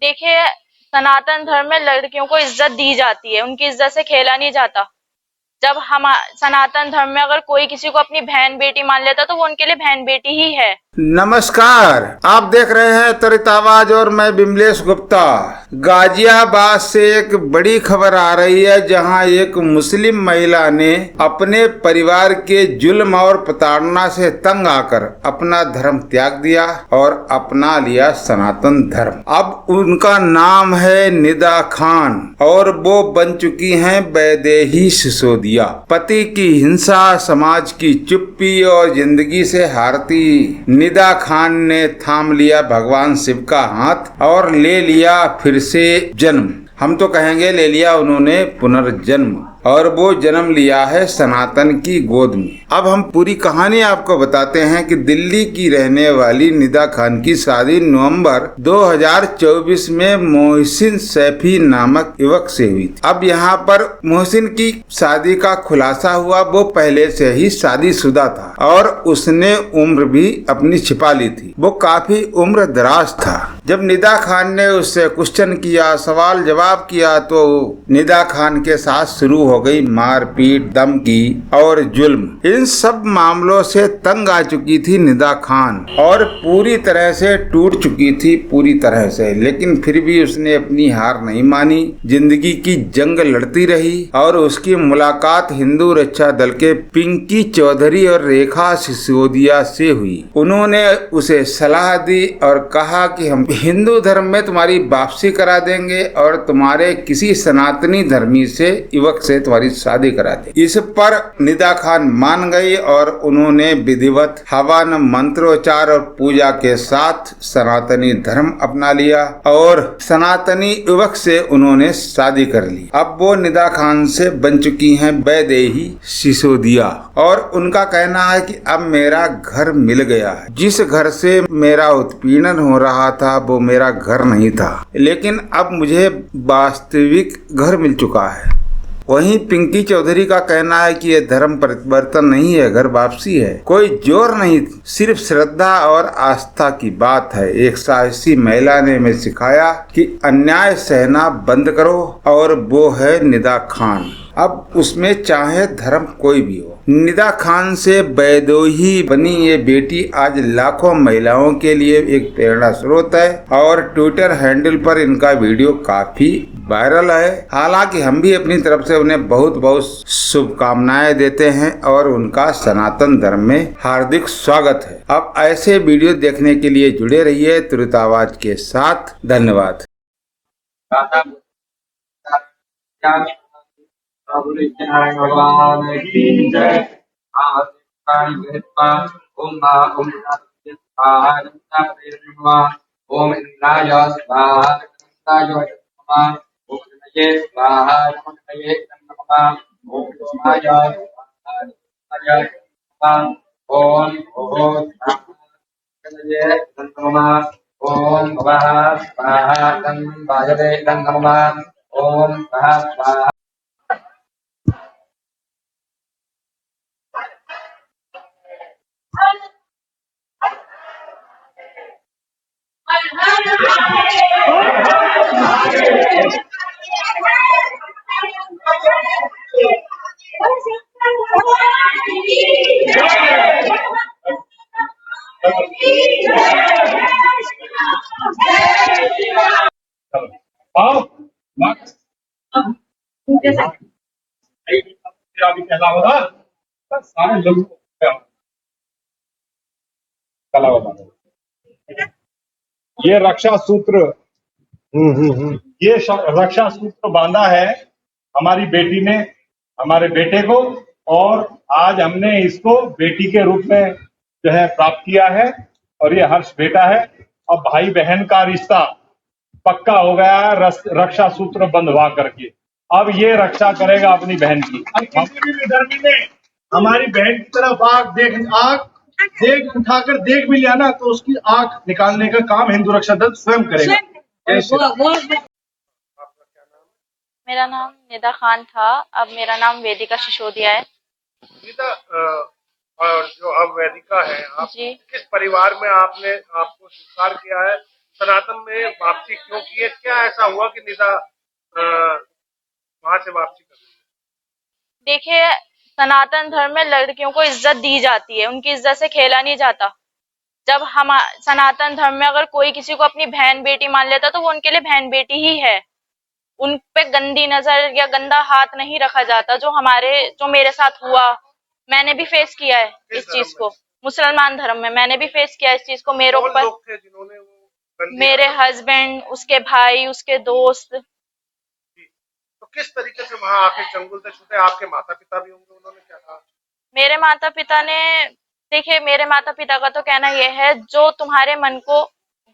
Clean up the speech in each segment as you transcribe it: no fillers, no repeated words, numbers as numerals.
देखिए, सनातन धर्म में लड़कियों को इज्जत दी जाती है, उनकी इज्जत से खेला नहीं जाता। जब हम सनातन धर्म में अगर कोई किसी को अपनी बहन बेटी मान लेता तो वो उनके लिए बहन बेटी ही है। नमस्कार, आप देख रहे हैं त्वरित आवाज और मैं बिमलेश गुप्ता। गाजियाबाद से एक बड़ी खबर आ रही है, जहां एक मुस्लिम महिला ने अपने परिवार के जुल्म और प्रताड़ना से तंग आकर अपना धर्म त्याग दिया और अपना लिया सनातन धर्म। अब उनका नाम है निदा खान और वो बन चुकी हैं वैदेही सिसोदिया। पति की हिंसा, समाज की चुप्पी और जिंदगी से हारती निदा खान ने थाम लिया भगवान शिव का हाथ और ले लिया फिर से जन्म। हम तो कहेंगे ले लिया उन्होंने पुनर्जन्म, और वो जन्म लिया है सनातन की गोद में। अब हम पूरी कहानी आपको बताते हैं कि दिल्ली की रहने वाली निदा खान की शादी नवंबर 2024 में मोहसिन सैफी नामक युवक से हुई थी। अब यहाँ पर मोहसिन की शादी का खुलासा हुआ। वो पहले से ही शादीशुदा था और उसने उम्र भी अपनी छिपा ली थी। वो काफी उम्र दराज था। जब निदा खान ने उससे क्वेश्चन किया, सवाल जवाब किया, तो निदा खान के साथ शुरू हो गई मारपीट, धमकी और जुल्म। इन सब मामलों से तंग आ चुकी थी निदा खान और पूरी तरह से टूट चुकी थी, पूरी तरह से। लेकिन फिर भी उसने अपनी हार नहीं मानी, जिंदगी की जंग लड़ती रही और उसकी मुलाकात हिंदू रक्षा दल के पिंकी चौधरी और रेखा सिसोदिया से हुई। उन्होंने उसे सलाह दी और कहा कि हम हिंदू धर्म में तुम्हारी वापसी करा देंगे और तुम्हारे किसी सनातनी धर्मी से युवक से तुम्हारी शादी करा दे। इस पर निदा खान मान गई और उन्होंने विधिवत हवन, मंत्रोच्चार और पूजा के साथ सनातनी धर्म अपना लिया और सनातनी युवक से उन्होंने शादी कर ली। अब वो निदा खान से बन चुकी हैं वैदेही सिसोदिया और उनका कहना है कि अब मेरा घर मिल गया है। जिस घर से मेरा उत्पीड़न हो रहा था वो मेरा घर नहीं था, लेकिन अब मुझे वास्तविक घर मिल चुका है। वहीं पिंकी चौधरी का कहना है कि यह धर्म परिवर्तन नहीं है, घर वापसी है। कोई जोर नहीं, सिर्फ श्रद्धा और आस्था की बात है। एक साहसी महिला ने हमें सिखाया कि अन्याय सहना बंद करो, और वो है निदा खान। अब उसमें चाहे धर्म कोई भी हो। निदा खान से वैदेही बनी ये बेटी आज लाखों महिलाओं के लिए एक प्रेरणा स्रोत है और ट्विटर हैंडल पर इनका वीडियो काफी वायरल है। हालांकि हम भी अपनी तरफ से उन्हें बहुत बहुत शुभकामनाएं देते हैं और उनका सनातन धर्म में हार्दिक स्वागत है। अब ऐसे वीडियो देखने के लिए जुड़े रहिए त्वरित आवाज के साथ। धन्यवाद। भगवान की जय। ओम इंद्राय स्वाहा, ओम नमः स्वाहा, नमः ओम सोमाय स्वाहा, ओम नमः ओम भवः स्वाहा, वायवे नमः ओम स्वाहा। अभी कहला होगा सारे लोग कला होगा। ये रक्षा सूत्र ये रक्षा सूत्र बांधा है हमारी बेटी ने हमारे बेटे को, और आज हमने इसको बेटी के रूप में जो है प्राप्त किया है और ये हर्ष बेटा है। अब भाई बहन का रिश्ता पक्का हो गया है रक्षा सूत्र बंधवा करके। अब ये रक्षा करेगा अपनी बहन की। किसी भी धर्मी ने हमारी बहन की तरफ देख उठाकर देख भी लिया ना, तो उसकी आंख निकालने का काम हिंदू रक्षा दल स्वयं करेगा। मेरा नाम निदा खान था, अब मेरा नाम वेदिका सिसोदिया है। गीता, और जो अब वेदिका है, आप जी, किस परिवार में आपने आपको स्वीकार किया है सनातन में वापसी क्यों की है? क्या ऐसा हुआ कि निदा वहां से वापसी कर दी? देखिए, सनातन धर्म में लड़कियों को इज्जत दी जाती है, उनकी इज्जत से खेला नहीं जाता। जब हम सनातन धर्म में अगर कोई किसी को अपनी बहन बेटी मान लेता तो वो उनके लिए बहन बेटी ही है। उन पे गंदी नजर या गंदा हाथ नहीं रखा जाता। जो मेरे साथ हुआ, मैंने भी फेस किया है किस इस धर्म चीज में? को। मुसलमान धर्म में मैंने भी फेस किया है इस चीज को। मेरे कौन ऊपर लोग थे जिन्होंने वो गंदी मेरे आदत हस्बैंड, उसके भाई, उसके दोस्त। की? तो किस तरीके से वहां आके चंगुल से छूटे? आपके माता पिता भी होंगे, उन्होंने क्या कहा? मेरे माता पिता ने, देखिए मेरे माता पिता का तो कहना यह है, जो तुम्हारे मन को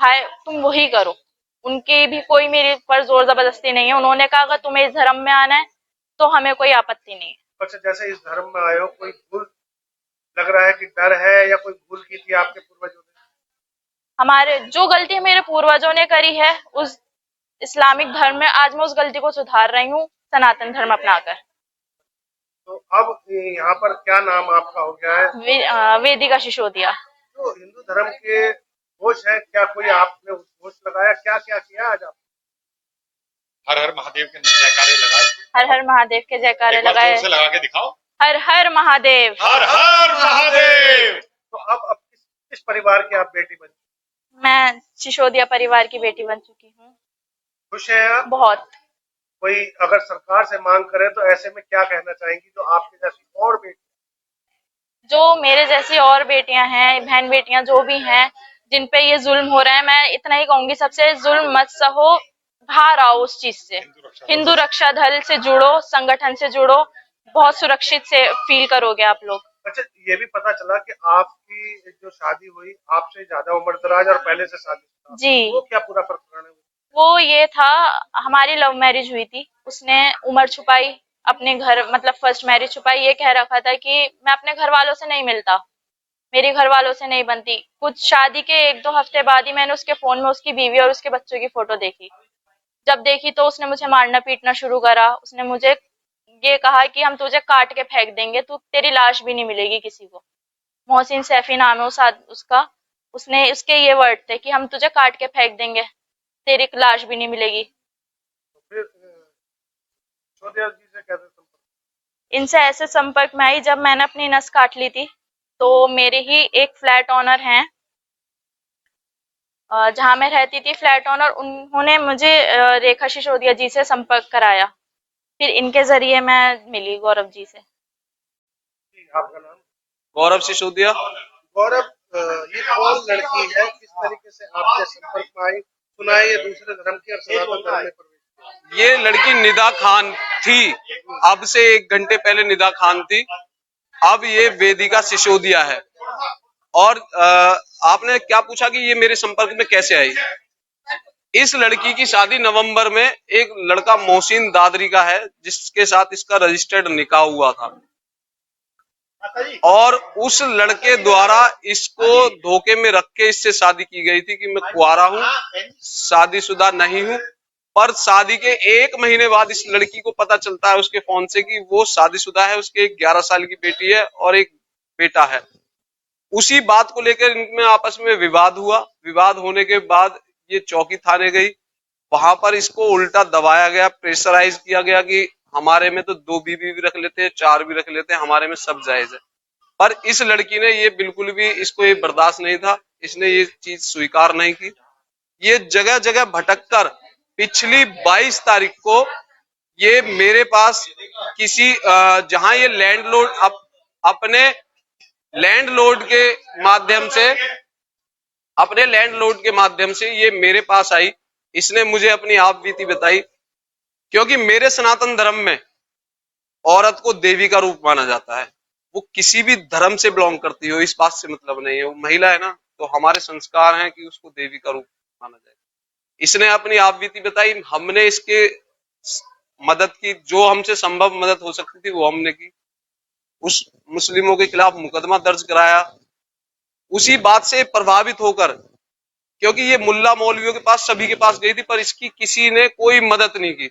भाई तुम वही करो। उनकी भी कोई मेरे पर जोर जबरदस्ती नहीं है। उन्होंने कहा अगर तुम्हें इस धर्म में आना है तो हमें कोई आपत्ति नहीं है। अच्छा, जैसे इस धर्म में आए हो, कोई भूल लग रहा है कि डर है या कोई भूल की थी आपके पूर्वजों ने? हमारे जो गलती मेरे पूर्वजों ने करी है उस इस्लामिक धर्म में, आज मैं उस गलती को सुधार रही हूँ सनातन धर्म अपनाकर। तो अब यहाँ पर क्या नाम आपका हो गया है? वेदिका सिसोदिया। तो हिंदू धर्म के घोष है, क्या कोई आपने उस घोष लगाया? क्या क्या किया आज आप? हर हर महादेव के जयकारे लगाए। हर हर महादेव के जयकारे एक बार लगाए। जोर से लगा के दिखाओ। हर हर महादेव। हर हर महादेव। तो अब किस परिवार की आप बेटी बनी? मैं सिसोदिया परिवार की बेटी बन चुकी हूँ। खुश है आप? बहुत। कोई अगर सरकार से मांग करे तो ऐसे में क्या कहना चाहेंगी जो आपके जैसी और बेटी? जो मेरे जैसी और बेटियां हैं, बहन बेटियां जो भी हैं, जिन पे ये जुल्म हो रहा है, मैं इतना ही कहूंगी सबसे, जुल्म मत सहो, बाहर आओ उस चीज से। हिंदू रक्षा दल से जुड़ो, संगठन से जुड़ो, बहुत सुरक्षित से फील करोगे आप लोग। अच्छा, ये भी पता चला कि आपकी जो शादी हुई, आपसे ज्यादा उम्र दराज और पहले से शादी जी। वो क्या पूरा प्रकरण है? वो ये था, हमारी लव मैरिज हुई थी। उसने उम्र छुपाई, अपने घर मतलब फर्स्ट मैरिज छुपाई। ये कह रखा था कि मैं अपने घर वालों से नहीं मिलता, मेरे घर वालों से नहीं बनती। कुछ शादी के 1-2 हफ्ते बाद ही मैंने उसके फोन में उसकी बीवी और उसके बच्चों की फोटो देखी। जब देखी तो उसने मुझे मारना पीटना शुरू करा। उसने मुझे ये कहा कि हम तुझे काट के फेंक देंगे, तू तेरी लाश भी नहीं मिलेगी किसी को। मोहसिन सैफी नाम है उसका। उसने उसके ये वर्ड थे कि हम तुझे काट के फेंक देंगे, तेरी लाश भी नहीं मिलेगी। तो फिर सिसोदिया जी से कैसे संपर्क? इनसे ऐसे संपर्क में आई जब मैंने अपनी नस काट ली थी। तो मेरे ही एक फ्लैट ऑनर हैं, जहाँ मैं रहती थी, फ्लैट ऑनर, उन्होंने मुझे रेखा सिसोदिया जी से संपर्क कराया। फिर इनके जरिए मैं मिली गौरव जी से। आपका नाम? गौरव सिसोदिया। गौरव, ये कौन लड़की है, किस तरीके से आपके संपर्क में आई? सुना है ये दूसरे धर्म की और सनातन धर्म में प्रवेश किया। ये लड़की निदा खान थी, अब से 1 घंटे पहले निदा खान थी। अब ये वेदिका सिसोदिया है। और आपने क्या पूछा कि ये मेरे संपर्क में कैसे आई? इस लड़की की शादी नवंबर में एक लड़का मोहसिन दादरी का है, जिसके साथ इसका रजिस्टर्ड निकाह हुआ था। और उस लड़के द्वारा इसको धोखे में रख के इससे शादी की गई थी कि मैं कुंवारा हूँ, शादीशुदा नहीं हूँ। पर शादी के 1 महीने बाद इस लड़की को पता चलता है उसके फोन से कि वो शादीशुदा है, उसके एक 11 साल की बेटी है और एक बेटा है। उसी बात को लेकर इनमें आपस में विवाद हुआ। विवाद होने के बाद ये चौकी थाने गई। वहां पर इसको उल्टा दबाया गया, प्रेशराइज किया गया कि हमारे में तो 2 बीवी भी रख लेते हैं, 4 भी रख लेते हैं, हमारे में सब जायज है। पर इस लड़की ने ये बिल्कुल भी, इसको ये बर्दाश्त नहीं था, इसने ये चीज स्वीकार नहीं की। ये जगह जगह भटक कर पिछली 22 तारीख को ये मेरे पास किसी जहां ये लैंडलॉर्ड अपने लैंडलॉर्ड के माध्यम से ये मेरे पास आई। इसने मुझे अपनी आप बीती बताई, क्योंकि मेरे सनातन धर्म में औरत को देवी का रूप माना जाता है। वो किसी भी धर्म से बिलोंग करती हो, इस बात से मतलब नहीं है। वो महिला है ना, तो हमारे संस्कार हैं कि उसको देवी का रूप माना जाए। इसने अपनी आप बीती बताई, हमने इसके मदद की, जो हमसे संभव मदद हो सकती थी वो हमने की। उस मुस्लिमों के खिलाफ मुकदमा दर्ज कराया। उसी बात से प्रभावित होकर, क्योंकि ये मुल्ला मौलवियों के पास, सभी के पास गई थी, पर इसकी किसी ने कोई मदद नहीं की।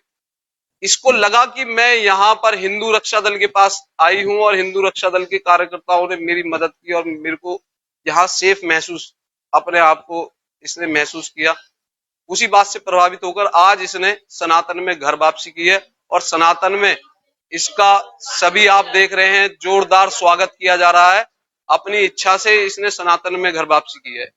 इसको लगा कि मैं यहाँ पर हिंदू रक्षा दल के पास आई हूँ और हिंदू रक्षा दल के कार्यकर्ताओं ने मेरी मदद की और मेरे को यहाँ सेफ महसूस, अपने आप को इसने महसूस किया। उसी बात से प्रभावित होकर आज इसने सनातन में घर वापसी की है और सनातन में इसका सभी आप देख रहे हैं जोरदार स्वागत किया जा रहा है। अपनी इच्छा से इसने सनातन में घर वापसी की है।